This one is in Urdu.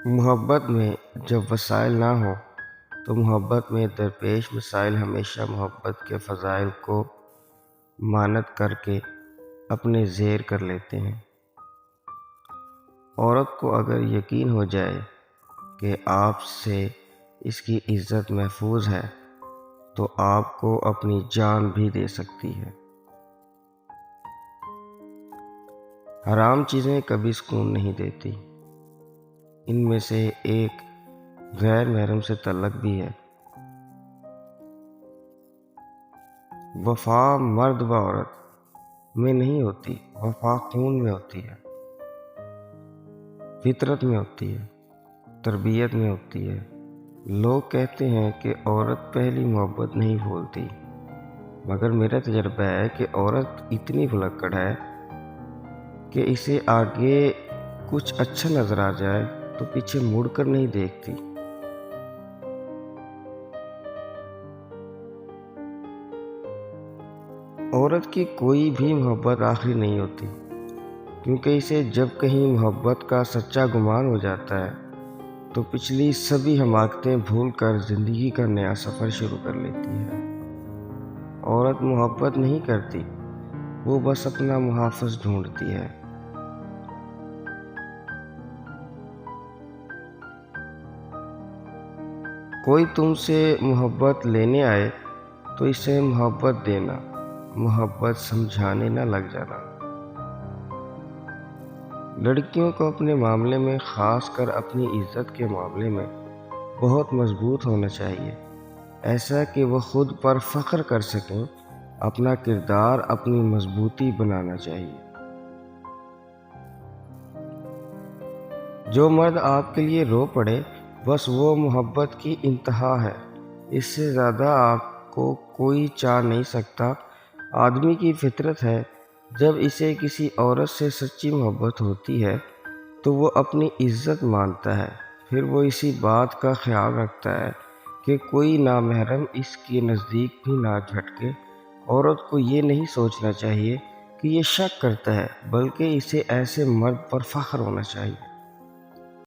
محبت میں جب وسائل نہ ہوں تو محبت میں درپیش مسائل ہمیشہ محبت کے فضائل کو مانت کر کے اپنے زیر کر لیتے ہیں۔ عورت کو اگر یقین ہو جائے کہ آپ سے اس کی عزت محفوظ ہے تو آپ کو اپنی جان بھی دے سکتی ہے۔ حرام چیزیں کبھی سکون نہیں دیتی، ان میں سے ایک غیر محرم سے تعلق بھی ہے۔ وفا مرد و عورت میں نہیں ہوتی، وفا خون میں ہوتی ہے، فطرت میں ہوتی ہے، تربیت میں ہوتی ہے۔ لوگ کہتے ہیں کہ عورت پہلی محبت نہیں بھولتی، مگر میرا تجربہ ہے کہ عورت اتنی بھلکڑ ہے کہ اسے آگے کچھ اچھا نظر آ جائے تو پیچھے مڑ کر نہیں دیکھتی۔ عورت کی کوئی بھی محبت آخری نہیں ہوتی، کیونکہ اسے جب کہیں محبت کا سچا گمان ہو جاتا ہے تو پچھلی سبھی حماقتیں بھول کر زندگی کا نیا سفر شروع کر لیتی ہے۔ عورت محبت نہیں کرتی، وہ بس اپنا محافظ ڈھونڈتی ہے۔ کوئی تم سے محبت لینے آئے تو اسے محبت دینا، محبت سمجھانے نہ لگ جانا۔ لڑکیوں کو اپنے معاملے میں، خاص کر اپنی عزت کے معاملے میں بہت مضبوط ہونا چاہیے، ایسا کہ وہ خود پر فخر کر سکیں۔ اپنا کردار اپنی مضبوطی بنانا چاہیے۔ جو مرد آپ کے لیے رو پڑے بس وہ محبت کی انتہا ہے، اس سے زیادہ آپ کو کوئی چاہ نہیں سکتا۔ آدمی کی فطرت ہے، جب اسے کسی عورت سے سچی محبت ہوتی ہے تو وہ اپنی عزت مانتا ہے، پھر وہ اسی بات کا خیال رکھتا ہے کہ کوئی نامحرم اس کے نزدیک بھی نہ جھٹکے۔ عورت کو یہ نہیں سوچنا چاہیے کہ یہ شک کرتا ہے، بلکہ اسے ایسے مرد پر فخر ہونا چاہیے۔